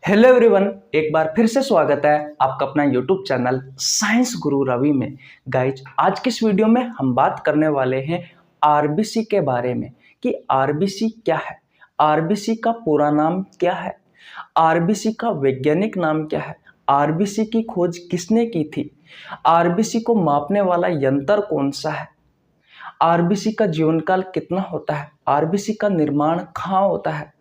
Hello everyone, एक बार फिर से स्वागत है आपका अपना यूट्यूब चैनल साइंस गुरु रवि में। गाइज, आज की इस वीडियो में हम बात करने वाले हैं आरबीसी के बारे में कि आरबीसी क्या है, आरबीसी का पूरा नाम क्या है, आरबीसी का वैज्ञानिक नाम क्या है, आरबीसी की खोज किसने की थी, आरबीसी को मापने वाला यंत्र कौन सा है, आरबीसी का जीवनकाल कितना होता है, आरबीसी का निर्माण कहाँ होता है,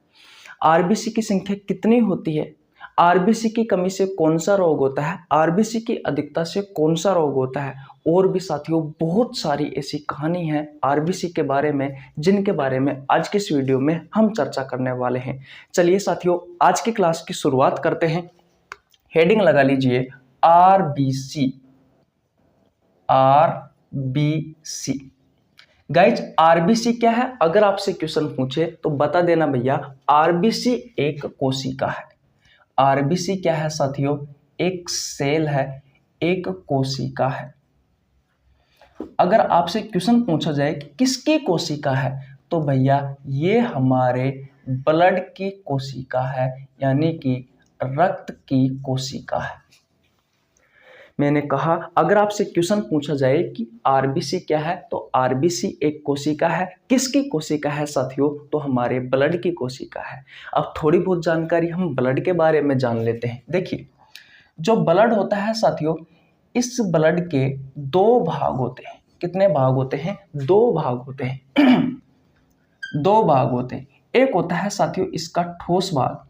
आरबीसी की संख्या कितनी होती है, आरबीसी की कमी से कौन सा रोग होता है, आरबीसी की अधिकता से कौन सा रोग होता है, और भी साथियों बहुत सारी ऐसी कहानी है आरबीसी के बारे में जिनके बारे में आज की इस वीडियो में हम चर्चा करने वाले हैं। चलिए साथियों, आज की क्लास की शुरुआत करते हैं। हेडिंग लगा लीजिए आरबीसी। आरबीसी गाइज, आरबीसी क्या है? अगर आपसे क्वेश्चन पूछे तो बता देना भैया, आरबीसी एक कोशिका है। आरबीसी क्या है साथियों? एक सेल है, एक कोशिका है। अगर आपसे क्वेश्चन पूछा जाए कि किसकी कोशिका है, तो भैया ये हमारे ब्लड की कोशिका है, यानी कि रक्त की कोशिका है। मैंने कहा अगर आपसे क्वेश्चन पूछा जाए कि आरबीसी क्या है, तो आरबीसी एक कोशिका है। किसकी कोशिका है साथियों? तो हमारे ब्लड की कोशिका है। अब थोड़ी बहुत जानकारी हम ब्लड के बारे में जान लेते हैं। देखिए, जो ब्लड होता है साथियों, इस ब्लड के दो भाग होते हैं। कितने भाग होते हैं? दो भाग होते हैं। दो भाग होते हैं। एक होता है साथियों इसका ठोस भाग,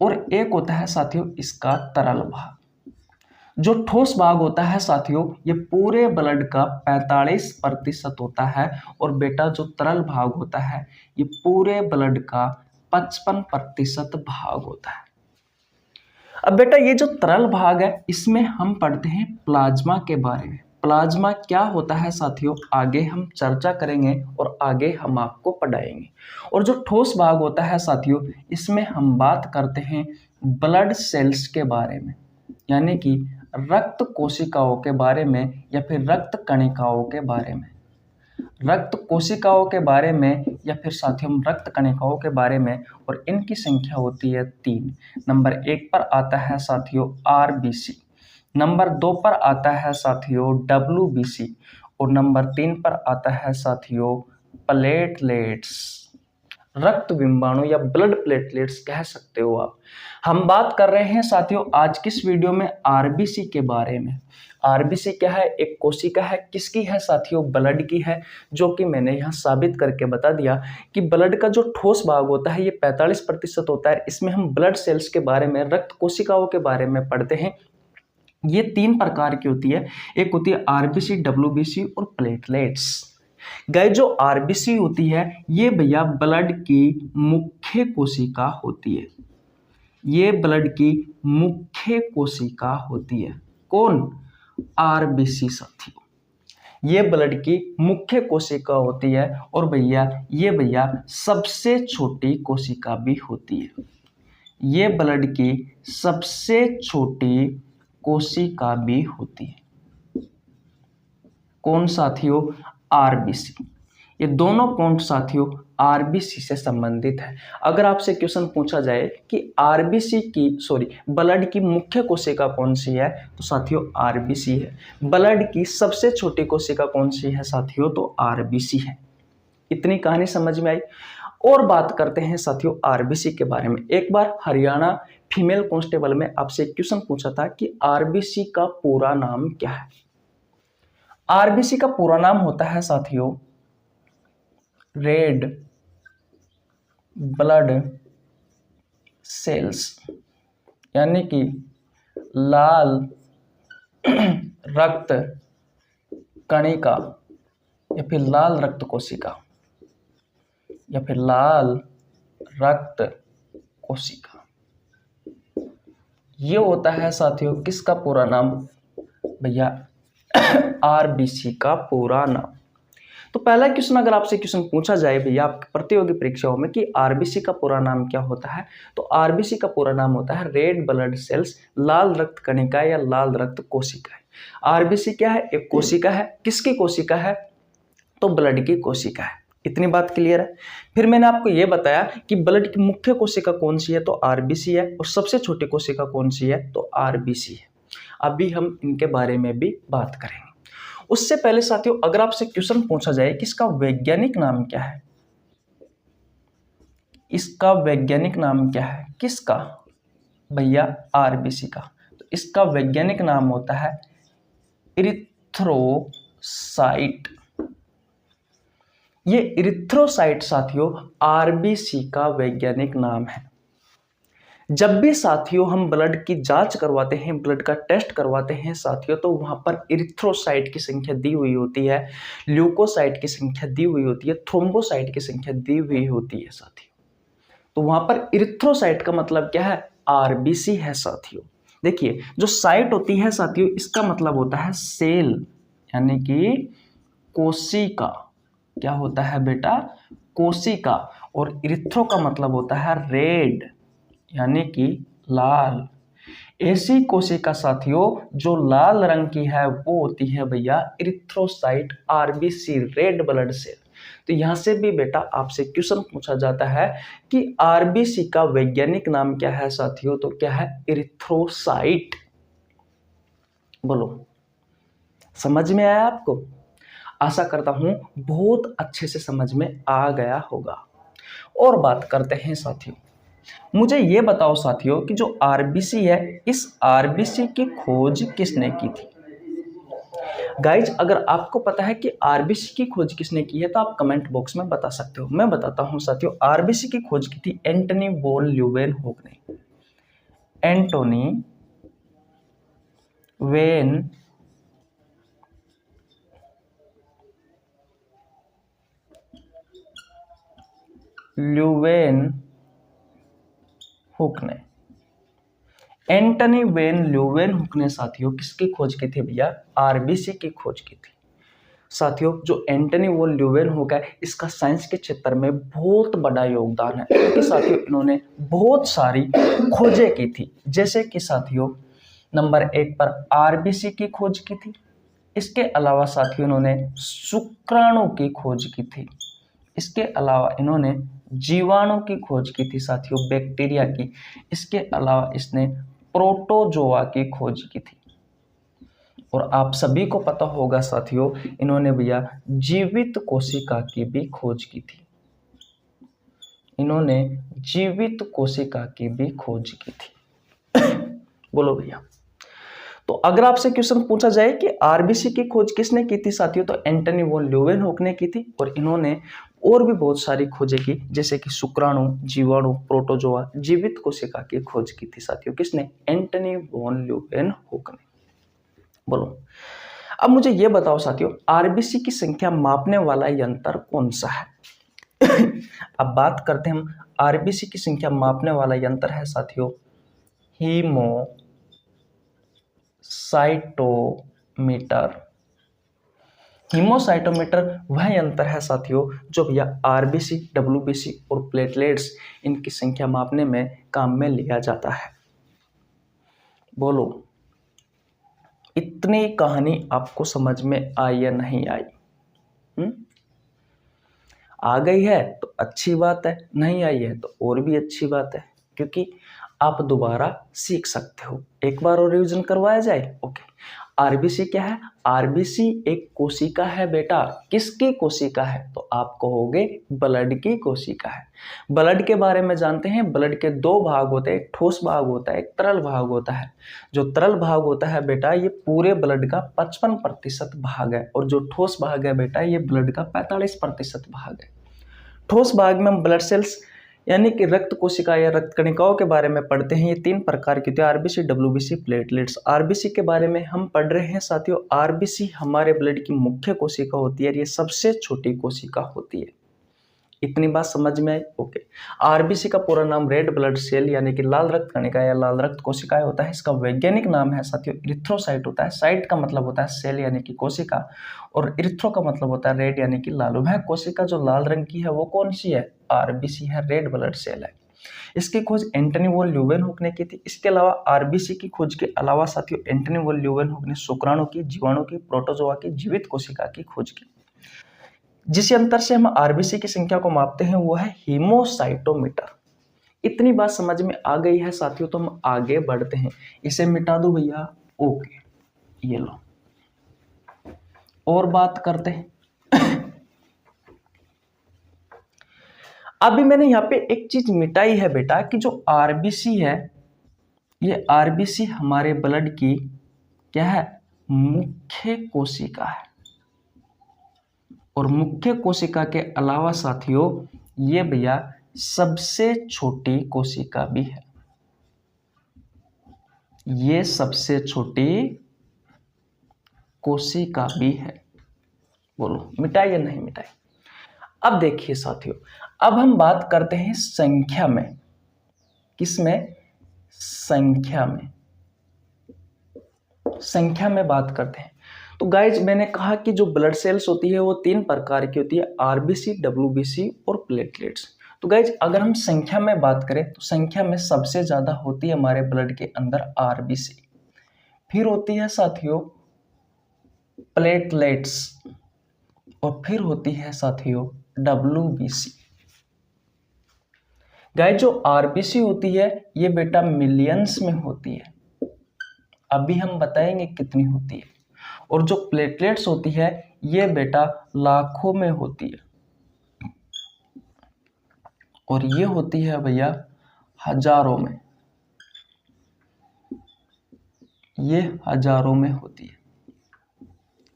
और एक होता है साथियों इसका तरल भाग। जो ठोस भाग होता है साथियों, ये पूरे ब्लड का 45% होता है, और बेटा जो तरल भाग होता है, ये पूरे ब्लड का 55% भाग होता है। अब बेटा ये जो तरल भाग है, इसमें हम पढ़ते हैं प्लाज्मा के बारे में। प्लाज्मा क्या होता है साथियों, आगे हम चर्चा करेंगे और आगे हम आपको पढ़ाएंगे। और जो ठोस भाग होता है साथियों, इसमें हम बात करते हैं ब्लड सेल्स के बारे में, यानी कि रक्त कोशिकाओं के बारे में, या फिर रक्त कणिकाओं के बारे में। रक्त कोशिकाओं के बारे में या फिर साथियों हम रक्त कणिकाओं के बारे में, और इनकी संख्या होती है 3। नंबर 1 पर आता है साथियों आरबीसी, नंबर 2 पर आता है साथियों डब्ल्यूबीसी, और नंबर 3 पर आता है साथियों प्लेटलेट्स। रक्त बिंबाणु या ब्लड प्लेटलेट्स कह सकते हो आप। हम बात कर रहे हैं साथियों आज की इस वीडियो में आरबीसी के बारे में। आरबीसी क्या है? एक कोशिका है। किसकी है साथियों? ब्लड की है, जो कि मैंने यहाँ साबित करके बता दिया कि ब्लड का जो ठोस भाग होता है ये 45% होता है। इसमें हम ब्लड सेल्स के बारे में, रक्त कोशिकाओं के बारे में पढ़ते हैं। ये 3 प्रकार की होती है। एक होती है आरबीसी, डब्ल्यूबीसी और प्लेटलेट्स। गाइस, जो आरबीसी होती है ये भैया ब्लड की मुख्य कोशिका होती है। ये ब्लड की मुख्य कोशिका होती है। कौन? आरबीसी साथियों, ये ब्लड की मुख्य कोशिका होती है। और भैया ये भैया सबसे छोटी कोशिका भी होती है। ये ब्लड की सबसे छोटी कोशिका भी होती है। कौन साथियों? आरबीसी। ये दोनों पॉइंट साथियों आरबीसी से संबंधित है। अगर आपसे क्वेश्चन पूछा जाए कि ब्लड की मुख्य कोशिका कौन सी है, तो साथियों आरबीसी है। ब्लड की सबसे छोटी कोशिका कौन सी है साथियों? तो आरबीसी है। इतनी कहानी समझ में आई। और बात करते हैं साथियों आरबीसी के बारे में। एक बार हरियाणा फीमेल कांस्टेबल में आपसे क्वेश्चन पूछा था कि आरबीसी का पूरा नाम क्या है। आरबीसी का पूरा नाम होता है साथियों रेड ब्लड सेल्स, यानी कि लाल रक्त कणिका, या फिर लाल रक्त कोशिका, या फिर लाल रक्त कोशिका। ये होता है साथियों किसका पूरा नाम? भैया आरबीसी का पूरा नाम। तो पहला क्वेश्चन अगर आपसे क्वेश्चन पूछा जाए भैया आपकी प्रतियोगी परीक्षाओं में कि आरबीसी का पूरा नाम क्या होता है, तो आरबीसी का पूरा नाम होता है रेड ब्लड सेल्स, लाल रक्त कणिका या लाल रक्त कोशिका है। आरबीसी क्या है? एक कोशिका है। किसकी कोशिका है? तो ब्लड की कोशिका है। इतनी बात क्लियर है। फिर मैंने आपको ये बताया कि ब्लड की मुख्य कोशिका कौन सी है, तो आरबीसी है, और सबसे छोटी कोशिका कौन सी है, तो आरबीसी है। अभी हम इनके बारे में भी बात करेंगे। उससे पहले साथियों, अगर आपसे क्वेश्चन पूछा जाए कि इसका वैज्ञानिक नाम क्या है, इसका वैज्ञानिक नाम क्या है, किसका, भैया आरबीसी का, तो इसका वैज्ञानिक नाम होता है इरिथ्रोसाइट। ये इरिथ्रोसाइट साथियों आरबीसी का वैज्ञानिक नाम है। जब भी साथियों हम ब्लड की जांच करवाते हैं, ब्लड का टेस्ट करवाते हैं साथियों, तो वहां पर इरिथ्रोसाइट की संख्या दी हुई होती है, ल्यूकोसाइट की संख्या दी हुई होती है, थ्रोम्बोसाइट की संख्या दी हुई होती है साथियों। तो वहां पर इरिथ्रोसाइट का मतलब क्या है, आरबीसी है साथियों। देखिए जो साइट होती है साथियों, इसका मतलब होता है सेल, यानी कि कोशिका। क्या होता है बेटा, कोशिका। और इरिथ्रो का मतलब होता है रेड, यानी कि लाल। ऐसी कोशिका साथियों जो लाल रंग की है वो होती है भैया erythrocyte, RBC, red blood cell. तो यहां से भी बेटा आपसे क्वेश्चन पूछा जाता है कि आरबीसी का वैज्ञानिक नाम क्या है साथियों, तो क्या है, इरिथ्रोसाइट। बोलो, समझ में आया आपको? आशा करता हूं बहुत अच्छे से समझ में आ गया होगा। और बात करते हैं साथियों, मुझे ये बताओ साथियों कि जो आरबीसी है, इस आरबीसी की खोज किसने की थी? गाइज अगर आपको पता है कि आरबीसी की खोज किसने की है तो आप कमेंट बॉक्स में बता सकते हो। मैं बताता हूं साथियों, आरबीसी की खोज की थी एंटनी वॉन ल्यूवेनहोक ने। एंटोनी वेन ल्यूवेनहुक ने, एंटनी वेन ल्यूवेनहुक ने साथियों किसकी खोज की थी भैया, आरबीसी की खोज की थी। साथियों जो एंटनी वॉन ल्यूवेनहुक है, इसका साइंस के क्षेत्र में बहुत बड़ा योगदान है, क्योंकि साथियों इन्होंने बहुत सारी खोजें की थी। जैसे कि साथियों नंबर 1 पर आरबीसी की खोज की थी। इसके अलावा साथियों इन्होंने शुक्राणु की खोज की थी। इसके अलावा इन्होंने जीवाणु की खोज की थी साथियों, बैक्टीरिया की। इसके अलावा इसने प्रोटोजोआ की खोज की थी। और आप सभी को पता होगा साथियों, इन्होंने भैया जीवित कोशिका की भी खोज की थी। इन्होंने जीवित कोशिका की भी खोज की थी। बोलो भैया। तो अगर आपसे क्वेश्चन पूछा जाए कि आरबीसी की खोज किसने की थी साथियों, तो एंटनी वॉन ल्यूवेनहुक ने की थी। और इन्होंने और भी बहुत सारी खोजें की, जैसे कि शुक्राणु, जीवाणु, प्रोटोजोआ, जीवित कोशिका की खोज की थी साथियों। किसने? एंटनी वॉन ल्यूवेनहुक ने। बोलो, अब मुझे यह बताओ साथियों, आरबीसी की संख्या मापने वाला यंत्र कौन सा है? अब बात करते हैं हम, आरबीसी की संख्या मापने वाला यंत्र है साथियों हीमोसाइटोमीटर। हीमोसाइटोमीटर वह यंत्र है साथियों जो भैया आरबीसी, डब्ल्यूबीसी और प्लेटलेट्स इनकी संख्या मापने में काम में लिया जाता है। बोलो, इतनी कहानी आपको समझ में आई या नहीं आई? आ गई है तो अच्छी बात है, नहीं आई है तो और भी अच्छी बात है, क्योंकि आप दोबारा सीख सकते हो। एक बार और रिवीजन करवाया जाए। ओके, आरबीसी क्या है? आरबीसी एक कोशिका है बेटा। किसकी कोशिका है? तो आप कहोगे ब्लड की कोशिका है। ब्लड के बारे में जानते हैं, ब्लड के दो भाग होते हैं, एक ठोस भाग होता है, एक तरल भाग होता है। जो तरल भाग होता है बेटा, ये पूरे ब्लड का 55% भाग है, और जो ठोस भाग है बेटा, ये ब्लड का 45% भाग है। ठोस भाग में हम ब्लड सेल्स यानी कि रक्त कोशिका या रक्त कणिकाओं के बारे में पढ़ते हैं। ये 3 प्रकार की होती है, आरबीसी, डब्ल्यूबीसी, प्लेटलेट्स। आरबीसी के बारे में हम पढ़ रहे हैं साथियों, आरबीसी हमारे ब्लड की मुख्य कोशिका होती है, ये सबसे छोटी कोशिका होती है। इतनी बात समझ में आई? ओके। आरबीसी का पूरा नाम रेड ब्लड सेल यानी कि लाल रक्त कणिका या लाल रक्त कोशिकाएं होता है। इसका वैज्ञानिक नाम है साथियों इरिथ्रोसाइट होता है। साइट का मतलब होता है सेल यानी कि कोशिका, और इरिथ्रो का मतलब होता है रेड यानी कि लाल। वह कोशिका जो लाल रंग की है वो कौन सी है? आरबीसी है, रेड ब्लड सेल है। इसकी खोज एंटनी वॉन ल्यूवेनहुक ने की थी। इसके अलावा आरबीसी की खोज के अलावा साथियों एंटनी वॉन ल्यूवेनहुक ने शुक्राणु की, जीवाणु की, प्रोटोजोआ की, जीवित कोशिका की खोज की। जिस यंत्र से हम आरबीसी की संख्या को मापते हैं वो है हीमोसाइटोमीटर। इतनी बात समझ में आ गई है साथियों, तो हम आगे बढ़ते हैं। इसे मिटा दो भैया, ओके, ये लो, और बात करते हैं। अभी मैंने यहाँ पे एक चीज मिटाई है बेटा, कि जो आरबीसी है, ये आरबीसी हमारे ब्लड की क्या है, मुख्य कोशिका है। और मुख्य कोशिका के अलावा साथियों ये भैया सबसे छोटी कोशिका भी है। ये सबसे छोटी कोशिका भी है। बोलो मिटाई या नहीं मिटाई? अब देखिए साथियों, अब हम बात करते हैं संख्या में। किसमें? संख्या में। संख्या में बात करते हैं। तो गाइज मैंने कहा कि जो ब्लड सेल्स होती है वो 3 प्रकार की होती है, आरबीसी, डब्ल्यूबीसी और प्लेटलेट्स। तो गाइज अगर हम संख्या में बात करें तो संख्या में सबसे ज्यादा होती है हमारे ब्लड के अंदर आरबीसी, फिर होती है साथियों प्लेटलेट्स, और फिर होती है साथियों डब्ल्यूबीसी। गाइज जो आरबीसी होती है ये बेटा मिलियंस में होती है, अभी हम बताएंगे कितनी होती है। और जो प्लेटलेट्स होती है ये बेटा लाखों में होती है, और ये होती है भैया हजारों में। ये हजारों में होती है,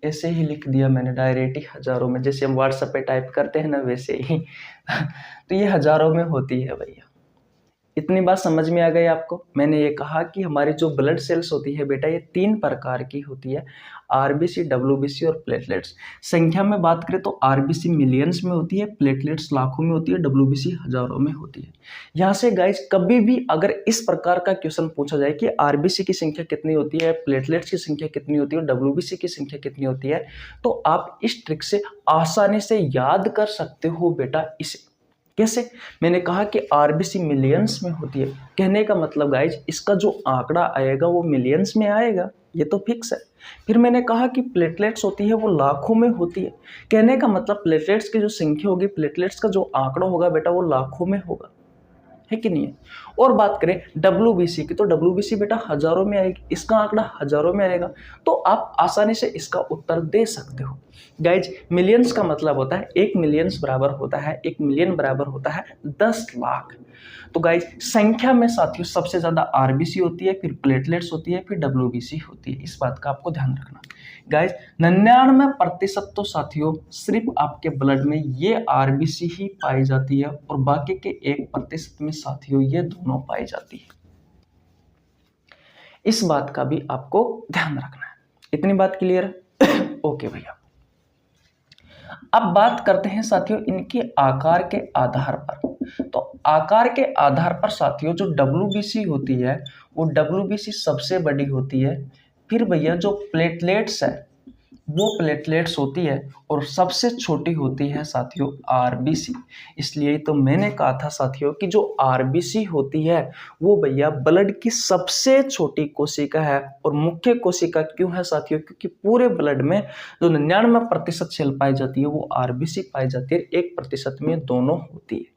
ऐसे ही लिख दिया मैंने डायरेक्ट ही हजारों में, जैसे हम व्हाट्सएप पे टाइप करते हैं ना वैसे ही। तो ये हजारों में होती है भैया। इतनी बात समझ में आ गई आपको? मैंने ये कहा कि हमारी जो ब्लड सेल्स होती है बेटा ये 3 प्रकार की होती है, आरबीसी, डब्ल्यूबीसी और प्लेटलेट्स। संख्या में बात करें तो आरबीसी मिलियंस में होती है, प्लेटलेट्स लाखों में होती है, डब्ल्यूबीसी हजारों में होती है। यहाँ से गाइज कभी भी अगर इस प्रकार का क्वेश्चन पूछा जाए कि आरबीसी की संख्या कितनी होती है, प्लेटलेट्स की संख्या कितनी होती है, डब्ल्यूबीसी की संख्या कितनी होती है, तो आप इस ट्रिक से आसानी से याद कर सकते हो बेटा इसे। कैसे? मैंने कहा कि आरबीसी मिलियंस में होती है, कहने का मतलब गाइज इसका जो आंकड़ा आएगा वो मिलियंस में आएगा, ये तो फिक्स है। फिर मैंने कहा कि प्लेटलेट्स होती है वो लाखों में होती है, कहने का मतलब प्लेटलेट्स की जो संख्या होगी, प्लेटलेट्स का जो आंकड़ा होगा बेटा वो लाखों में होगा, है कि नहीं है? और बात करें डब्ल्यूबीसी की, तो डब्ल्यूबीसी बेटा हजारों में आएगी, इसका आंकड़ा हजारों में आएगा, तो आप आसानी से इसका उत्तर दे सकते हो। गाइज मिलियंस का मतलब होता है 1 मिलियंस बराबर होता है, 1 मिलियन बराबर होता है 10 लाख। तो गाइज संख्या में साथियों सबसे ज्यादा आरबीसी होती है, फिर प्लेटलेट्स होती है, फिर डब्ल्यूबीसी होती है, इस बात का आपको ध्यान रखना। गाइज 99% तो साथियों सिर्फ आपके ब्लड में ये आरबीसी ही पाई जाती है, और बाकी के 1% में साथियों ये दोनों पाई जाती है। इस बात का भी आपको ध्यान रखना है। इतनी बात क्लियर है? ओके भैया, अब बात करते हैं साथियों इनके आकार के आधार पर। तो आकार के आधार पर साथियों जो डब्ल्यूबीसी होती है वो डब्ल्यूबीसी सबसे बड़ी होती है, फिर भैया जो प्लेटलेट्स है वो प्लेटलेट्स होती है, और सबसे छोटी होती है साथियों आरबीसी। इसलिए तो मैंने कहा था साथियों कि जो आरबीसी होती है वो भैया ब्लड की सबसे छोटी कोशिका है। और मुख्य कोशिका क्यों है साथियों? क्योंकि पूरे ब्लड में जो 99% सेल पाई जाती है वो आरबीसी पाई जाती है, 1% में दोनों होती है,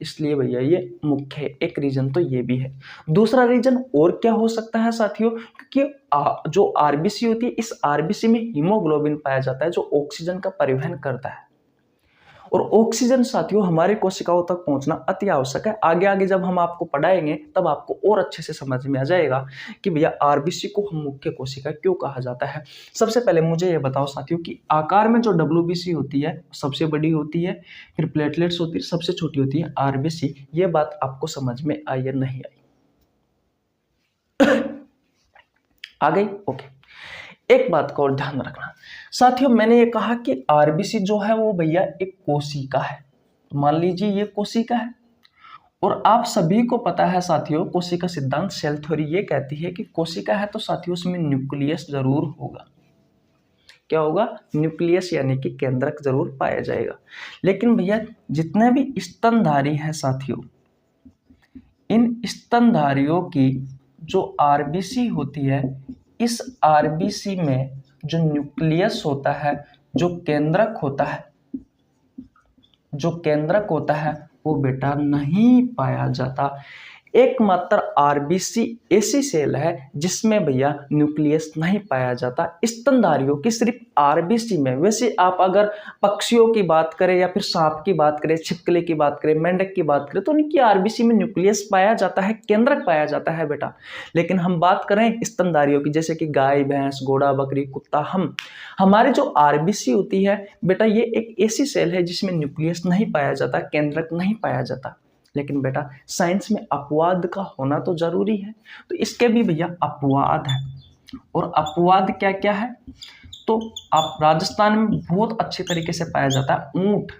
इसलिए भैया ये मुख्य है। एक रीजन तो ये भी है। दूसरा रीजन और क्या हो सकता है साथियों? क्योंकि जो आरबीसी होती है इस आरबीसी में हीमोग्लोबिन पाया जाता है जो ऑक्सीजन का परिवहन करता है, और ऑक्सीजन साथियों हमारे कोशिकाओं तक पहुंचना अति आवश्यक है। आगे आगे जब हम आपको पढ़ाएंगे तब आपको और अच्छे से समझ में आ जाएगा कि भैया आरबीसी को हम मुख्य कोशिका क्यों कहा जाता है। सबसे पहले मुझे ये बताओ साथियों कि आकार में जो डब्ल्यूबीसी होती है सबसे बड़ी होती है, फिर प्लेटलेट्स होती है सबसे छोटी होती है आरबीसी। ये बात आपको समझ में आई या नहीं आई? आ गई? ओके। एक बात का और ध्यान रखना साथियों, मैंने ये कहा कि आरबीसी जो है वो भैया एक कोशिका है। मान लीजिए ये कोशिका है, और आप सभी को पता है साथियों कोशिका सिद्धांत, सेल थ्योरी ये कहती है कि कोशिका है तो साथियों उसमें न्यूक्लियस जरूर होगा। क्या होगा? न्यूक्लियस, यानी कि केंद्रक जरूर पाया जाएगा। लेकिन भैया जितने भी स्तनधारी हैं साथियों, इन स्तनधारियों की जो आरबीसी होती है, इस आरबीसी में जो न्यूक्लियस होता है, जो केंद्रक होता है, जो केंद्रक होता है वो बेटा नहीं पाया जाता। एकमात्र आरबीसी ऐसी सेल है जिसमें भैया न्यूक्लियस नहीं पाया जाता स्तनधारियों की सिर्फ आरबीसी में। वैसे आप अगर पक्षियों की बात करें या फिर सांप की बात करें, छिपकली की बात करें, मेंढक की बात करें तो उनकी आरबीसी में न्यूक्लियस पाया जाता है, केंद्रक पाया जाता है बेटा। लेकिन हम बात करें स्तनधारियों की, जैसे कि गाय, भैंस, घोड़ा, बकरी, कुत्ता, हमारी जो आरबीसी होती है बेटा ये एक ऐसी सेल है जिसमें न्यूक्लियस नहीं पाया जाता, केंद्रक नहीं पाया जाता। लेकिन बेटा साइंस में अपवाद का होना तो जरूरी है, तो इसके भी भैया अपवाद है। और अपवाद क्या क्या है तो आप राजस्थान में बहुत अच्छे तरीके से पाया जाता है ऊंट।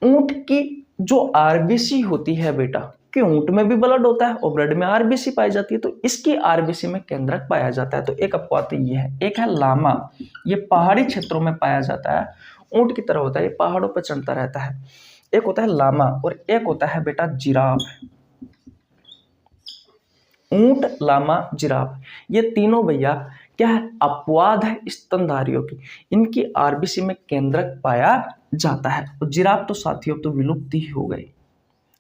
ऊंट की जो आरबीसी होती है बेटा, कि ऊंट में भी ब्लड होता है और ब्लड में आरबीसी पाई जाती है, तो इसकी आरबीसी में केंद्रक पाया जाता है। तो एक अपवाद तो ये है। एक है लामा, ये पहाड़ी क्षेत्रों में पाया जाता है, ऊंट की तरह होता है, ये पहाड़ों पर चढ़ता रहता है। एक होता है लामा और एक होता है बेटा जिराफ। ऊंट, लामा, जिराफ, ये तीनों भैया क्या है, अपवाद है स्तनधारियों की, इनकी आरबीसी में केंद्रक पाया जाता है। और जिराफ तो साथियों तो विलुप्त ही हो गई,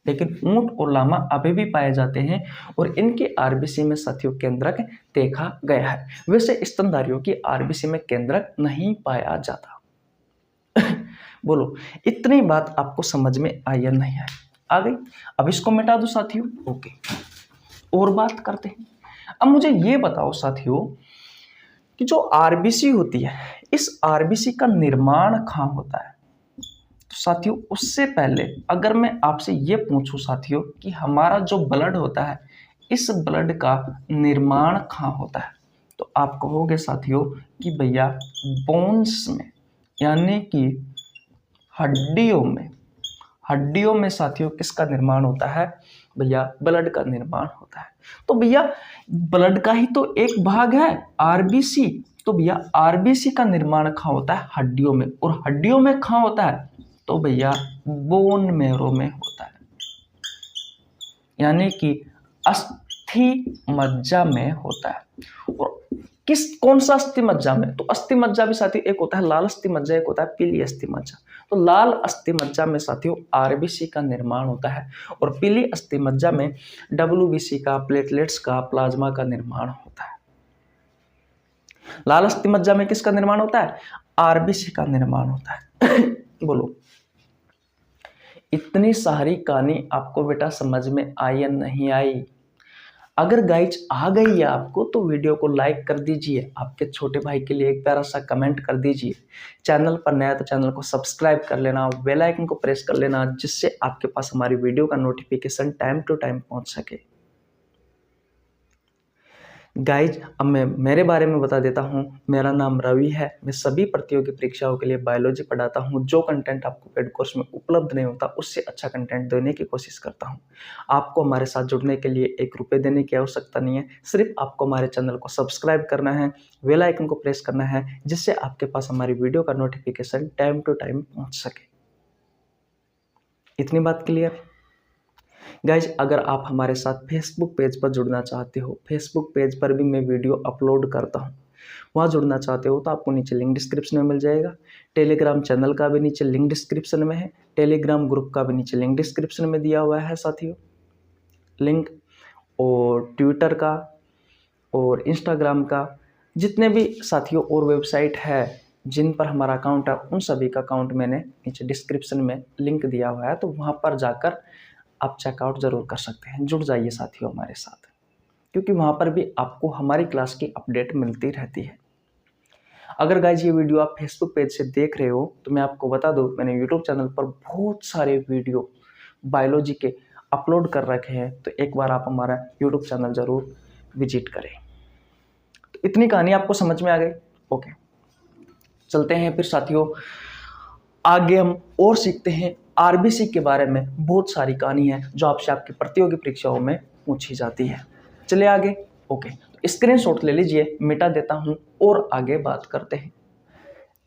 लेकिन ऊंट और लामा अभी भी पाए जाते हैं और इनके आरबीसी में साथियों केंद्रक देखा गया है। वैसे स्तनधारियों की आरबीसी में केंद्रक नहीं पाया जाता। बोलो इतनी बात आपको समझ में आई या नहीं आई? आ गई? अब इसको मिटा दो साथियों। ओके, और बात करते हैं। अब मुझे ये बताओ साथियों कि जो आरबीसी होती है, इस आरबीसी का निर्माण कहाँ होता है? तो साथियों उससे पहले अगर मैं आपसे ये पूछूं साथियों कि हमारा जो ब्लड होता है, इस ब्लड का निर्माण कहाँ होता है, तो आप कहोगे साथियों कि भैया बोन्स में, यानी कि हड्डियों में साथियों किसका निर्माण होता है? भैया ब्लड का निर्माण होता है। तो भैया ब्लड का ही तो एक भाग है आरबीसी, तो भैया आरबीसी का निर्माण कहाँ होता है? हड्डियों में। और हड्डियों में कहाँ होता है? तो भैया बोन मैरो में होता है, यानी कि अस्थि मज्जा में होता है। और कौन सा अस्थि मज्जा में? तो अस्थि मज्जा भी साथियों एक होता है लाल अस्थि मज्जा, एक होता है पीली अस्थि मज्जा। तो लाल अस्थि मज्जा में साथियों आरबीसी का निर्माण होता है और पीली अस्थि मज्जा में डब्ल्यूबीसी का, प्लेटलेट्स का, प्लाज्मा का निर्माण होता है। लाल अस्थि मज्जा में किसका निर्माण होता है? आरबीसी का निर्माण होता है। बोलो इतनी सारी कहानी आपको बेटा समझ में आई या नहीं आई? अगर गाइज आ गई है आपको तो वीडियो को लाइक कर दीजिए, आपके छोटे भाई के लिए एक प्यारा सा कमेंट कर दीजिए, चैनल पर नया तो चैनल को सब्सक्राइब कर लेना, बेल आइकन को प्रेस कर लेना, जिससे आपके पास हमारी वीडियो का नोटिफिकेशन टाइम टू टाइम पहुंच सके। गाइज अब मैं मेरे बारे में बता देता हूँ। मेरा नाम रवि है, मैं सभी प्रतियोगी परीक्षाओं के लिए बायोलॉजी पढ़ाता हूँ। जो कंटेंट आपको पेड कोर्स में उपलब्ध नहीं होता उससे अच्छा कंटेंट देने की कोशिश करता हूँ। आपको हमारे साथ जुड़ने के लिए ₹1 देने की आवश्यकता नहीं है, सिर्फ आपको हमारे चैनल को सब्सक्राइब करना है, बेल आइकन को प्रेस करना है, जिससे आपके पास हमारी वीडियो का नोटिफिकेशन टाइम टू टाइम पहुँच सके। इतनी बात क्लियर? गाइज अगर आप हमारे साथ फेसबुक पेज पर जुड़ना चाहते हो, फेसबुक पेज पर भी मैं वीडियो अपलोड करता हूँ, वहाँ जुड़ना चाहते हो तो आपको नीचे लिंक डिस्क्रिप्शन में मिल जाएगा। टेलीग्राम चैनल का भी नीचे लिंक डिस्क्रिप्शन में है, टेलीग्राम ग्रुप का भी नीचे लिंक डिस्क्रिप्शन में दिया हुआ है साथियों लिंक, और ट्विटर का और इंस्टाग्राम का, जितने भी साथियों और वेबसाइट है जिन पर हमारा अकाउंट है, उन सभी का अकाउंट मैंने नीचे डिस्क्रिप्शन में लिंक दिया हुआ है, तो वहाँ पर जाकर आप चेकआउट ज़रूर कर सकते हैं। जुड़ जाइए साथियों हमारे साथ, क्योंकि वहाँ पर भी आपको हमारी क्लास की अपडेट मिलती रहती है। अगर गाइज ये वीडियो आप फेसबुक पेज से देख रहे हो तो मैं आपको बता दूँ, मैंने यूट्यूब चैनल पर बहुत सारे वीडियो बायोलॉजी के अपलोड कर रखे हैं, तो एक बार आप हमारा यूट्यूब चैनल ज़रूर विजिट करें। तो इतनी कहानी आपको समझ में आ गई? ओके, चलते हैं फिर साथियों आगे, हम और सीखते हैं आरबीसी के बारे में। बहुत सारी कहानी है जो आपसे आपकी प्रतियोगी परीक्षाओं में पूछी जाती है। चलिए आगे। ओके, तो स्क्रीनशॉट ले लीजिए, मिटा देता हूं और आगे बात करते हैं।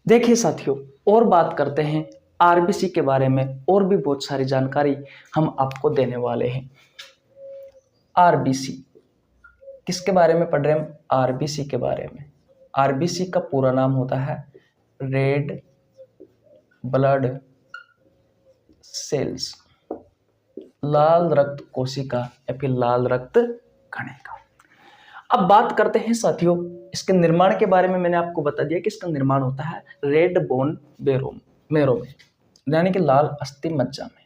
देखिए साथियों, और बात करते हैं आरबीसी के बारे में, और भी बहुत सारी जानकारी हम आपको देने वाले हैं। आरबीसी किसके बारे में पढ़ रहे हैं हम? आरबीसी के बारे में। आरबीसी का पूरा नाम होता है रेड ब्लड सेल्स, लाल रक्त कोशिका या फिर लाल रक्त कणिका। अब बात करते हैं साथियों इसके निर्माण के बारे में। मैंने आपको बता दिया कि इसका निर्माण होता है रेड बोन मेरो में, यानी कि लाल अस्थि मज्जा में।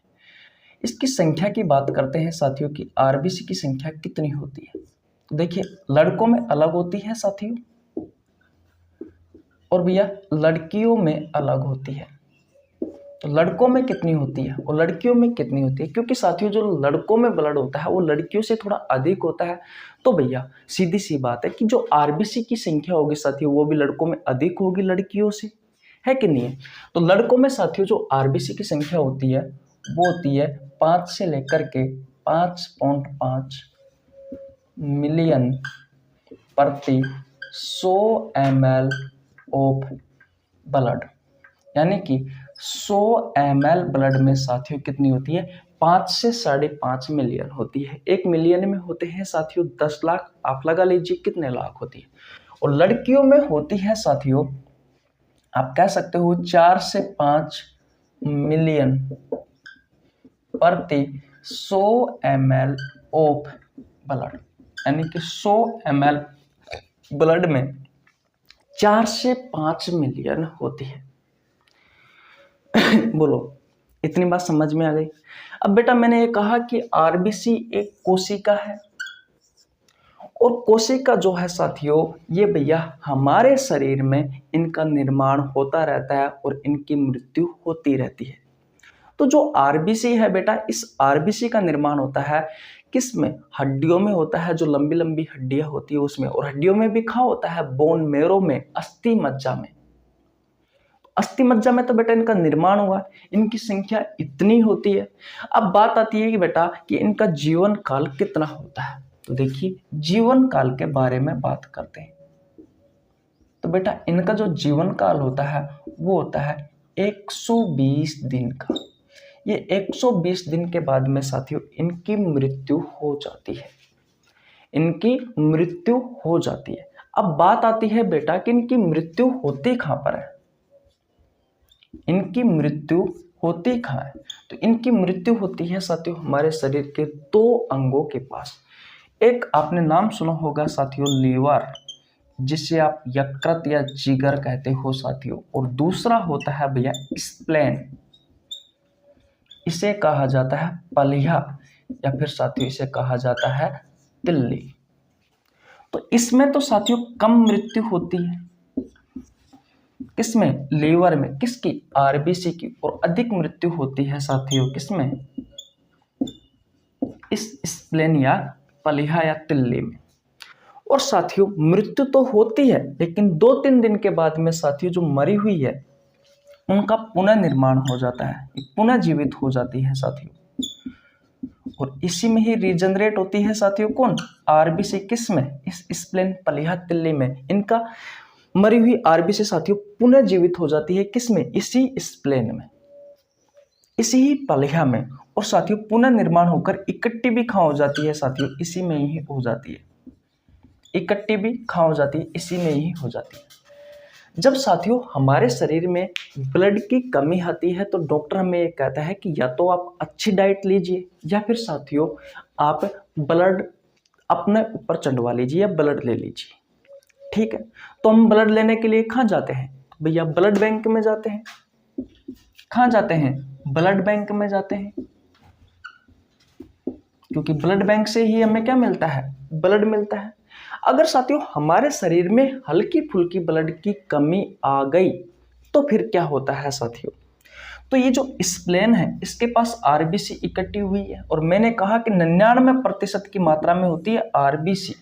इसकी संख्या की बात करते हैं साथियों की आरबीसी की संख्या कितनी होती है। तो देखिए लड़कों में अलग होती है साथियों, और भैया लड़कियों में अलग होती है। तो लड़कों में कितनी होती है और लड़कियों में कितनी होती है, क्योंकि साथियों जो लड़कों में ब्लड होता है वो लड़कियों से थोड़ा अधिक होता है। तो भैया सीधी सी बात है कि जो आरबीसी की संख्या होगी साथियों वो भी लड़कों में अधिक होगी लड़कियों से, है कि नहीं है। तो लड़कों में साथियों जो आरबीसी की संख्या होती है वो होती है 5 से लेकर के 5.5 मिलियन प्रति 100 ml ऑफ ब्लड, यानी कि 100 ml ब्लड में साथियों कितनी होती है 5 से 5.5 मिलियन होती है। 1 मिलियन में होते हैं साथियों 10 लाख, आप लगा लीजिए कितने लाख होती है। और लड़कियों में होती है साथियों आप कह सकते हो 4 से 5 मिलियन प्रति 100 ml ऑफ ब्लड, यानी कि 100 ml ब्लड में 4 से 5 मिलियन होती है। बोलो इतनी बात समझ में आ गई। अब बेटा मैंने ये कहा कि आरबीसी एक कोशिका है, और कोशिका जो है साथियों ये भैया हमारे शरीर में इनका निर्माण होता रहता है और इनकी मृत्यु होती रहती है। तो जो आरबीसी है बेटा इस आरबीसी का निर्माण होता है किस में, हड्डियों में होता है, जो लंबी लंबी हड्डियां होती है उसमें, और हड्डियों में भी कहाँ होता है बोन मेरो में, अस्थि मज्जा में। अस्थि मज्जा में तो बेटा इनका निर्माण हुआ, इनकी संख्या इतनी होती है। अब बात आती है कि बेटा कि इनका जीवन काल कितना होता है। तो देखिए जीवन काल के बारे में बात करते हैं। तो बेटा इनका जो जीवन काल होता है वो होता है 120 दिन का। ये 120 दिन के बाद में साथियों इनकी मृत्यु हो जाती है, इनकी मृत्यु हो जाती है। अब बात आती है बेटा कि इनकी मृत्यु होती कहां पर है, इनकी मृत्यु होती कहां है। तो इनकी मृत्यु होती है साथियों हमारे शरीर के 2 अंगों के पास। एक आपने नाम सुना होगा साथियों लीवर, जिसे आप यकृत या जिगर कहते हो साथियों, और दूसरा होता है भैया स्प्लेन, इसे कहा जाता है पलिया या फिर साथियों इसे कहा जाता है तिल्ली। तो इसमें तो साथियों कम मृत्यु होती है, किसमें, लीवर में, किसकी, आरबीसी की, और अधिक मृत्यु होती है साथियों किसमें, इस स्प्लेन या पलिया या तिल्ली में। और साथियों मृत्यु तो होती है लेकिन 2-3 दिन के बाद में साथियों जो मरी हुई है उनका पुनः निर्माण हो जाता है, पुनः जीवित हो जाती है साथियों, और इसी में ही रीजनरेट होती है साथियों कौन, आरबीसी, किस में, इस स्प्लेन पलिया तिल्ली में। इनका मरी हुई आरबीसी साथियों पुनः जीवित हो जाती है किसमें, इसी स्प्लेन में, इसी ही पलिया में, और साथियों पुनः निर्माण होकर इकट्ठी भी कहाँ हो जाती है साथियों, इसी में ही हो जाती है, इकट्ठी भी कहाँ हो जाती है, इसी में ही हो जाती है। जब साथियों हमारे शरीर में ब्लड की कमी आती है तो डॉक्टर हमें ये कहता है कि या तो आप अच्छी डाइट लीजिए या फिर साथियों आप ब्लड अपने ऊपर चढ़वा लीजिए या ब्लड ले लीजिए, ठीक है। तो हम ब्लड लेने के लिए कहाँ जाते हैं भैया, ब्लड बैंक में जाते हैं। कहाँ जाते हैं, ब्लड बैंक में जाते हैं, क्योंकि ब्लड बैंक से ही हमें क्या मिलता है, ब्लड मिलता है। अगर साथियों हमारे शरीर में हल्की फुल्की ब्लड की कमी आ गई तो फिर क्या होता है साथियों, तो ये जो स्प्लेन है इसके पास आरबीसी इकट्ठी हुई है, और मैंने कहा कि 99% की मात्रा में होती है आरबीसी,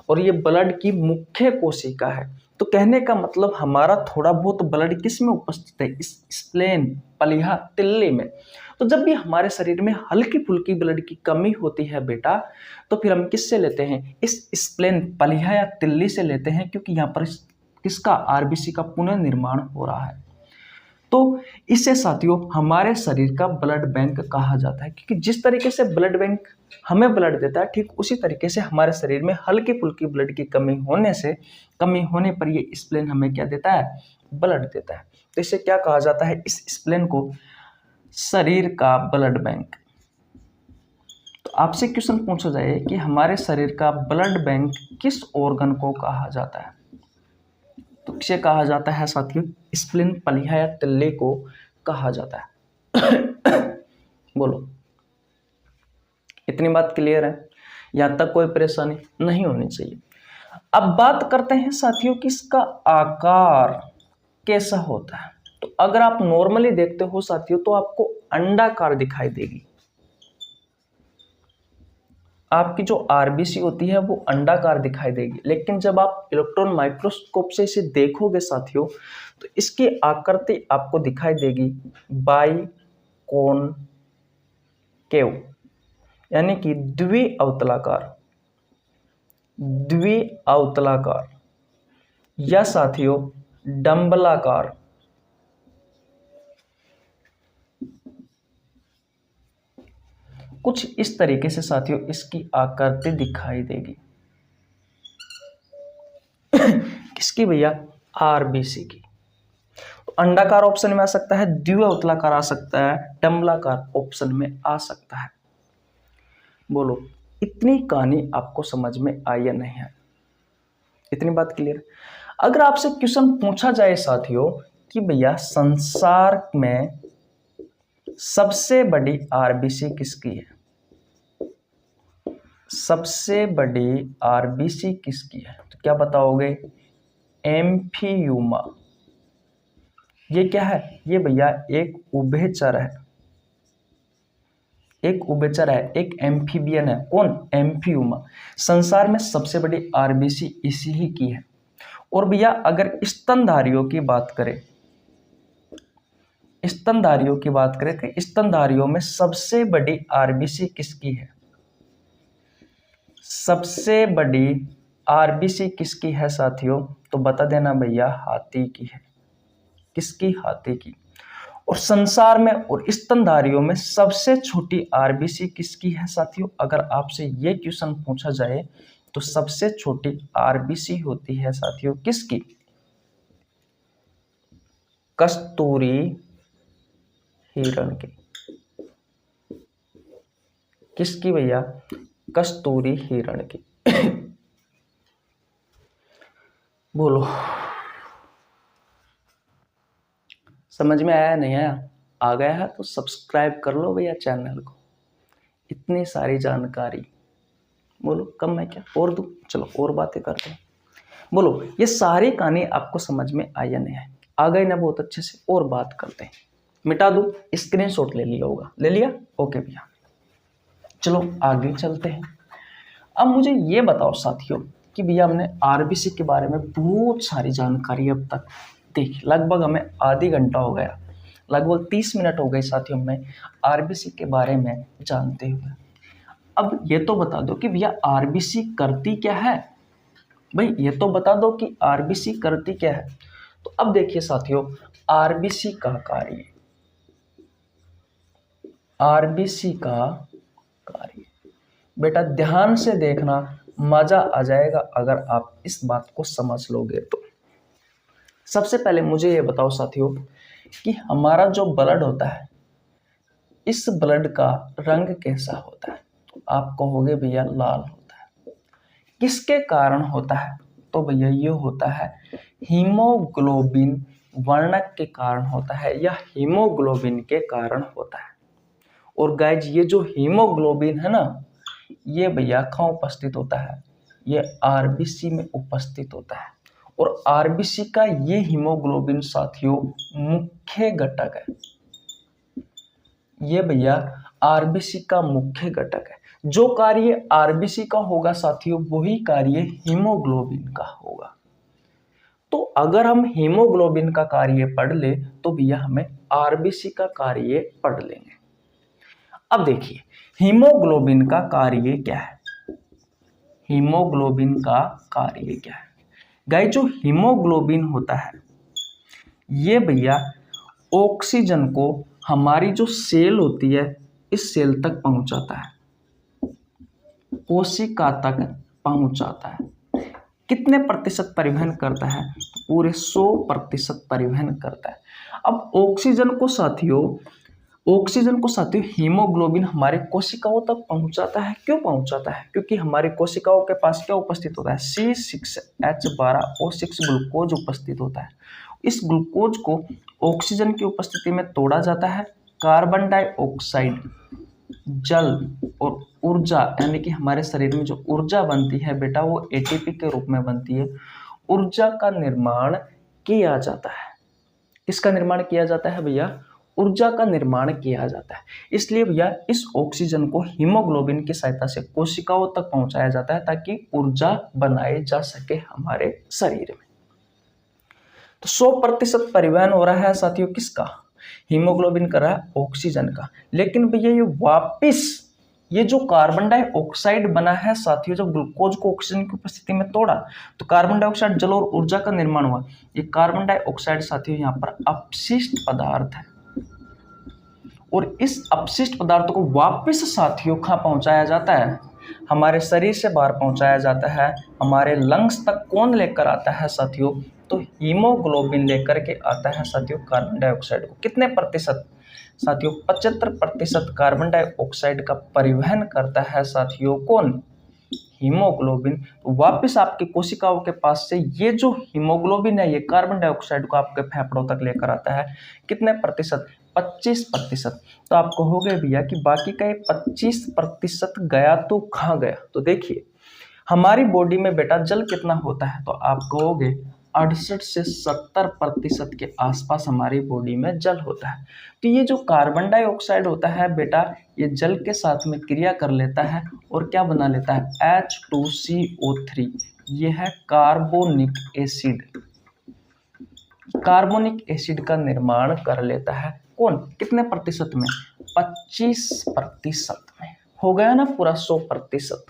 और ये ब्लड की मुख्य कोशिका है। तो कहने का मतलब हमारा थोड़ा बहुत ब्लड किस में उपस्थित है, इस स्प्लेन पलिया तिल्ली में। तो जब भी हमारे शरीर में हल्की फुल्की ब्लड की कमी होती है बेटा तो फिर हम किससे लेते हैं, इस स्प्लेन पलिया या तिल्ली से लेते हैं, क्योंकि यहाँ पर किसका, आरबीसी का पुनः निर्माण हो रहा है। तो इससे साथियों हमारे शरीर का ब्लड बैंक कहा जाता है, क्योंकि जिस तरीके से ब्लड बैंक हमें ब्लड देता है ठीक उसी तरीके से हमारे शरीर में हल्की फुल्की ब्लड की कमी होने पर ये स्प्लेन हमें क्या देता है, ब्लड देता है। तो इसे क्या कहा जाता है, इस स्प्लेन को शरीर का ब्लड बैंक। तो आपसे क्वेश्चन पूछा जाए कि हमारे शरीर का ब्लड बैंक किस ऑर्गन को कहा जाता है, तो किसे कहा जाता है साथियों? स्प्लीन, पलिया या तिल्ले को कहा जाता है। बोलो, इतनी बात क्लियर है? यहां तक कोई परेशानी नहीं होनी चाहिए। अब बात करते हैं साथियों कि इसका आकार कैसा होता है। तो अगर आप नॉर्मली देखते हो साथियों तो आपको अंडाकार दिखाई देगी। आपकी जो आरबीसी होती है वो अंडाकार दिखाई देगी, लेकिन जब आप इलेक्ट्रॉन माइक्रोस्कोप से इसे देखोगे साथियों तो इसकी आकृति आपको दिखाई देगी बाइकॉनकेव, यानी कि द्विअवतलाकार या साथियों डंबलाकार। कुछ इस तरीके से साथियों इसकी आकृति दिखाई देगी। किसकी भैया? आरबीसी की। तो अंडाकार ऑप्शन में आ सकता है, द्विअवतलाकार आ सकता है, डंबलाकार ऑप्शन में आ सकता है। बोलो, इतनी कहानी आपको समझ में आई या नहीं है? इतनी बात क्लियर? अगर आपसे क्वेश्चन पूछा जाए साथियों कि भैया संसार में सबसे बड़ी आरबीसी किसकी है, सबसे बड़ी आरबीसी किसकी है, तो क्या बताओगे? एम्फियूमा। ये क्या है? ये भैया एक उभयचर है, एक एम्फीबियन है। कौन? एम्फियूमा। संसार में सबसे बड़ी आरबीसी इसी ही की है। और भैया अगर स्तनधारियों की बात करें कि स्तनधारियों में सबसे बड़ी आरबीसी किसकी है, सबसे बड़ी आरबीसी किसकी है साथियों? तो बता देना भैया, हाथी की है। किसकी? हाथी की। और संसार में और स्तनधारियों में सबसे छोटी आरबीसी किसकी है साथियों? अगर आपसे ये क्वेश्चन पूछा जाए तो सबसे छोटी आरबीसी होती है साथियों किसकी? कस्तूरी हिरण की। किसकी भैया? कस्तूरी हिरण की। बोलो, समझ में आया नहीं आया? आ गया है तो सब्सक्राइब कर लो भैया चैनल को। इतनी सारी जानकारी, बोलो कम है क्या? और दूं? चलो और बातें करते हैं। बोलो, ये सारी कहानी आपको समझ में आई या नहीं है? आ गई ना? बहुत अच्छे से। और बात करते हैं। मिटा दूं? स्क्रीनशॉट ले लिया होगा। ले लिया? ओके भैया, चलो आगे चलते हैं। अब मुझे ये बताओ साथियों कि भैया हमने आरबीसी के बारे में बहुत सारी जानकारी अब तक देखी। लगभग हमें आधी घंटा हो गया, लगभग 30 मिनट हो गए साथियों हमें आरबीसी के बारे में जानते हुए। अब ये तो बता दो कि भैया आरबीसी करती क्या है? भाई ये तो बता दो कि आरबीसी करती क्या है। तो अब देखिए साथियों, आरबीसी का कार्य, आरबीसी का कार्य, बेटा ध्यान से देखना, मजा आ जाएगा अगर आप इस बात को समझ लोगे तो। सबसे पहले मुझे ये बताओ साथियों कि हमारा जो ब्लड होता है, इस ब्लड का रंग कैसा होता है? तो आप कहोगे भैया लाल होता है। किसके कारण होता है? तो भैया ये होता है हीमोग्लोबिन वर्णक के कारण होता है, या हीमोग्लोबिन के कारण होता है। और गाइज ये जो हीमोग्लोबिन है ना, ये भैया कहाँ उपस्थित होता है? ये आरबीसी में उपस्थित होता है। और आरबीसी का ये हीमोग्लोबिन साथियों मुख्य घटक है। ये भैया आरबीसी का मुख्य घटक है। जो कार्य आरबीसी का होगा साथियों वही कार्य हीमोग्लोबिन का होगा। तो अगर हम हीमोग्लोबिन का कार्य पढ़ ले तो भैया हमें आरबीसी का कार्य पढ़ लेंगे। अब देखिए हीमोग्लोबिन का कार्य क्या है? हीमोग्लोबिन का कार्य क्या है? गाइस जो हीमोग्लोबिन होता है ये भैया ऑक्सीजन को हमारी जो सेल होती है इस सेल तक पहुंचाता है, कोशिका तक पहुंचाता है। कितने प्रतिशत परिवहन करता है? पूरे 100% परिवहन करता है। अब ऑक्सीजन को साथियों, ऑक्सीजन को साथियों हीमोग्लोबिन हमारे कोशिकाओं तक पहुंचाता है। क्यों पहुंचाता है? क्योंकि हमारी कोशिकाओं के पास क्या उपस्थित होता है? C6H12O6 ग्लूकोज उपस्थित होता है। इस ग्लूकोज को ऑक्सीजन की उपस्थिति में तोड़ा जाता है। कार्बन डाइऑक्साइड, जल और ऊर्जा, यानी कि हमारे शरीर में जो ऊर्जा बनती है बेटा वो एटीपी के रूप में बनती है। ऊर्जा का निर्माण किया जाता है। किसका निर्माण किया जाता है भैया? ऊर्जा का निर्माण किया जाता है। इसलिए भैया इस ऑक्सीजन को हीमोग्लोबिन की सहायता से कोशिकाओं तक पहुंचाया जाता है ताकि ऊर्जा बनाई जा सके हमारे शरीर में। तो 100% परिवहन हो रहा है साथियों किसका? हीमोग्लोबिन कर रहा है ऑक्सीजन का। लेकिन भैया ये वापिस ये जो कार्बन डाइऑक्साइड बना है साथियों, जब ग्लूकोज को ऑक्सीजन की उपस्थिति में तोड़ा तो कार्बन डाइऑक्साइड जल और ऊर्जा का निर्माण हुआ। ये कार्बन डाइऑक्साइड साथियों यहाँ पर अपशिष्ट पदार्थ है और इस अपशिष्ट पदार्थों को वापस साथियों कहाँ पहुंचाया जाता है? हमारे शरीर से बाहर पहुंचाया जाता है। हमारे लंग्स तक कौन लेकर आता है साथियों? तो हीमोग्लोबिन लेकर के आता है साथियों कार्बन डाइऑक्साइड को। कितने प्रतिशत साथियों? 75% कार्बन डाइऑक्साइड का परिवहन करता है साथियों कौन? हीमोग्लोबिन। तो वापस आपकी कोशिकाओं के पास से ये जो हीमोग्लोबिन है ये कार्बन डाइऑक्साइड को आपके फेफड़ों तक लेकर आता है। कितने प्रतिशत? 25%। तो आप कहोगे भैया कि बाकी का ये 25% गया तो कहाँ गया? तो देखिए हमारी बॉडी में बेटा जल कितना होता है? तो आप कहोगे 68 से 70% के आसपास हमारी बॉडी में जल होता है। तो ये जो कार्बन डाइऑक्साइड होता है बेटा ये जल के साथ में क्रिया कर लेता है और क्या बना लेता है? H2CO3। ये है कार्बोनिक एसिड। कार्बोनिक एसिड का निर्माण कर लेता है कौन? कितने प्रतिशत में? 25% में। हो गया ना पूरा 100%।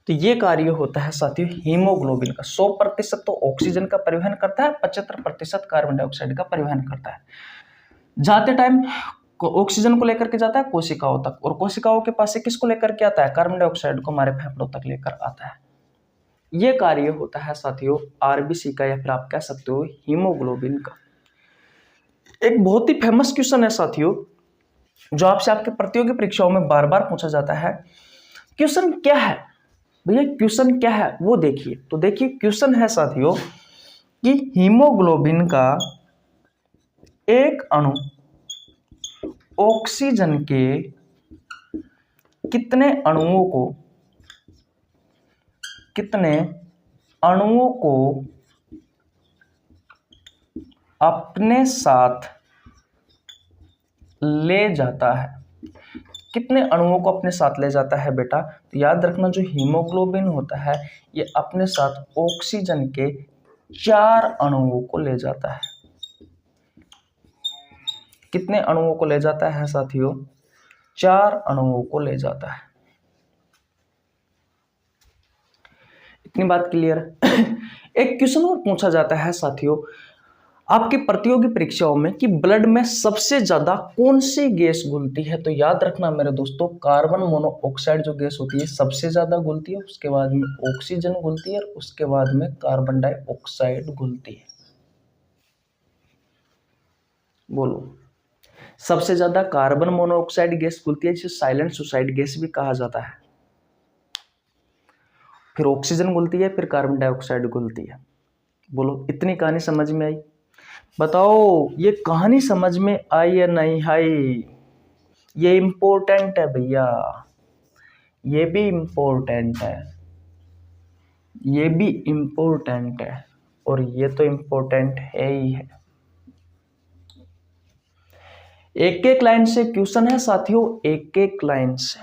तो ये कार्य होता है साथियों हीमोग्लोबिन का। 100% तो ऑक्सीजन का परिवहन करता है, 75% कार्बन डाइऑक्साइड का परिवहन करता है। जाते टाइम ऑक्सीजन को लेकर के जाता है कोशिकाओं तक और कोशिकाओं के पास से किसको लेकर के आता है? कार्बन डाइऑक्साइड को हमारे फेफड़ों तक लेकर आता है। ये कार्य होता है साथियों आरबीसी का या फिर आप कह सकते हो हीमोग्लोबिन का। एक बहुत ही फेमस क्वेश्चन है साथियों जो आपसे आपके प्रतियोगी परीक्षाओं में बार बार पूछा जाता है। क्वेश्चन क्या है भैया? क्वेश्चन क्या है वो देखिए। तो देखिए क्वेश्चन है साथियों कि हीमोग्लोबिन का एक अणु ऑक्सीजन के कितने अणुओं को अपने साथ ले जाता है? कितने अणुओं को अपने साथ ले जाता है बेटा? तो याद रखना जो हीमोग्लोबिन होता है ये अपने साथ ऑक्सीजन के 4 अणुओं को ले जाता है। कितने अणुओं को ले जाता है साथियों? 4 अणुओं को ले जाता है। इतनी बात क्लियर है? एक क्वेश्चन और पूछा जाता है साथियों आपके प्रतियोगी परीक्षाओं में कि ब्लड में सबसे ज्यादा कौन सी गैस घुलती है? तो याद रखना मेरे दोस्तों कार्बन मोनोऑक्साइड जो गैस होती है सबसे ज्यादा घुलती है, उसके बाद में ऑक्सीजन घुलती है और उसके बाद में कार्बन डाइऑक्साइड घुलती है। बोलो सबसे ज्यादा कार्बन मोनोऑक्साइड गैस घुलती है जिसे साइलेंट सुसाइड गैस भी कहा जाता है। फिर ऑक्सीजन घुलती है, फिर कार्बन डाइऑक्साइड घुलती है। बोलो इतनी कहानी समझ में आई? बताओ ये कहानी समझ में आई या नहीं आई? ये इंपॉर्टेंट है भैया, ये भी इंपॉर्टेंट है, ये भी इंपॉर्टेंट है और ये तो इंपॉर्टेंट है ही है। एक एक लाइन से क्वेश्चन है साथियों, एक एक लाइन से।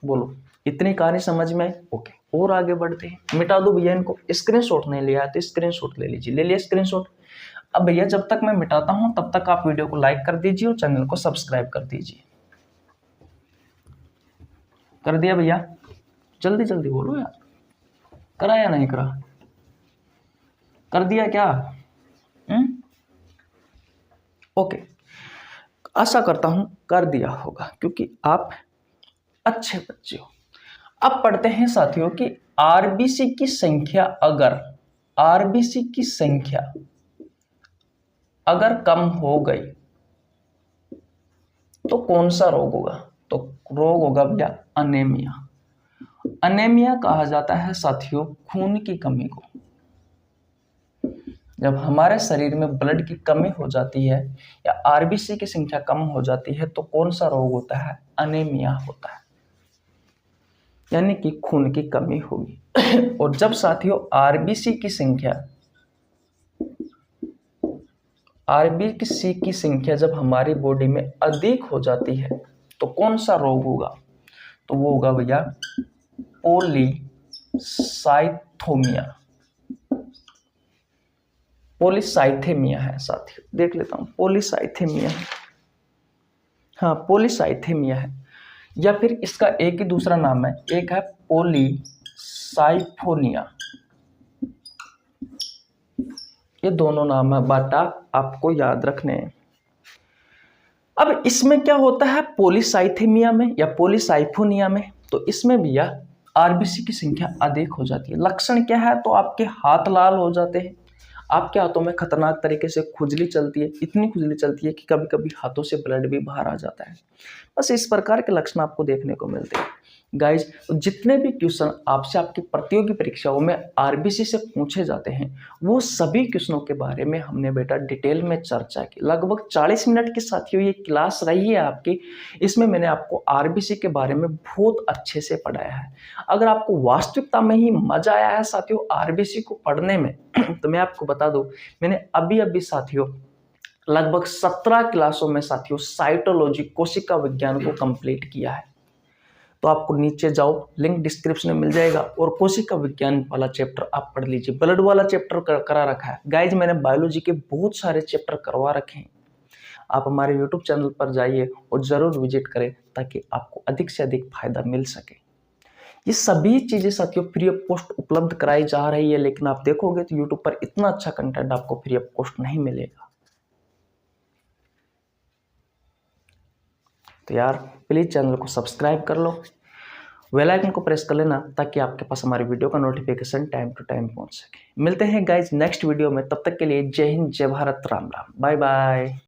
बोलो इतनी कहानी समझ में आई? ओके और आगे बढ़ते हैं। मिटा दो भैया इनको। स्क्रीनशॉट नहीं लिया तो स्क्रीनशॉट ले लीजिए। ले लिया स्क्रीनशॉट? अब भैया जब तक मैं मिटाता हूं तब तक आप वीडियो को लाइक कर दीजिए और चैनल को सब्सक्राइब कर दीजिए। कर दिया भैया? जल्दी जल्दी बोलो यार, करा या नहीं करा? कर दिया क्या? ओके आशा करता हूं कर दिया होगा क्योंकि आप अच्छे बच्चे हो। अब पढ़ते हैं साथियों कि आरबीसी की संख्या अगर कम हो गई तो कौन सा रोग होगा? तो रोग होगा भैया अनेमिया। अनेमिया कहा जाता है साथियों खून की कमी को। जब हमारे शरीर में ब्लड की कमी हो जाती है या आरबीसी की संख्या कम हो जाती है तो कौन सा रोग होता है? अनेमिया होता है, यानी कि खून की कमी होगी। और जब साथियों आरबीसी की संख्या जब हमारी बॉडी में अधिक हो जाती है तो कौन सा रोग होगा? तो वो होगा भैया पॉलीसाइथेमिया है साथियों, देख लेता हूं, पॉलीसाइथेमिया है। हाँ, पॉलीसाइथेमिया है, या फिर इसका एक ही दूसरा नाम है, एक है पॉलीसाइफोनिया। ये दोनों नाम है बाटा, आपको याद रखने हैं। अब इसमें क्या होता है पॉलीसाइथेमिया में या पॉलीसाइफोनिया में? तो इसमें भैया आरबीसी की संख्या अधिक हो जाती है। लक्षण क्या है? तो आपके हाथ लाल हो जाते हैं, आपके हाथों में खतरनाक तरीके से खुजली चलती है, इतनी खुजली चलती है कि कभी कभी हाथों से ब्लड भी बाहर आ जाता है। बस इस प्रकार के लक्षण आपको देखने को मिलते हैं। गाइज, जितने भी क्वेश्चन आपसे आपकी प्रतियोगी परीक्षाओं में आरबीसी से पूछे जाते हैं वो सभी क्वेश्चनों के बारे में हमने बेटा डिटेल में चर्चा की। लगभग 40 मिनट की साथियों ये क्लास रही है आपकी। इसमें मैंने आपको आरबीसी के बारे में बहुत अच्छे से पढ़ाया है। अगर आपको वास्तविकता में ही मजा आया है साथियों आरबीसी को पढ़ने में तो मैं आपको बता दूं, मैंने अभी साथियों लगभग 17 क्लासों में साथियों साइटोलॉजी कोशिका विज्ञान को कंप्लीट किया है। तो आपको नीचे जाओ, लिंक डिस्क्रिप्शन में मिल जाएगा और कोशिका विज्ञान वाला चैप्टर आप पढ़ लीजिए। ब्लड वाला चैप्टर करा रखा है गाइज, मैंने बायोलॉजी के बहुत सारे चैप्टर करवा रखे हैं। आप हमारे यूट्यूब चैनल पर जाइए और ज़रूर विजिट करें ताकि आपको अधिक से अधिक फायदा मिल सके। ये सभी चीज़ें साथियों फ्री ऑफ कॉस्ट उपलब्ध कराई जा रही है, लेकिन आप देखोगे तो यूट्यूब पर इतना अच्छा कंटेंट आपको फ्री ऑफ कॉस्ट नहीं मिलेगा। तो यार प्लीज़ चैनल को सब्सक्राइब कर लो, बेल आइकन को प्रेस कर लेना ताकि आपके पास हमारी वीडियो का नोटिफिकेशन टाइम टू टाइम पहुंच सके। मिलते हैं गाइज नेक्स्ट वीडियो में, तब तक के लिए जय हिंद, जय भारत, राम राम, बाय बाय।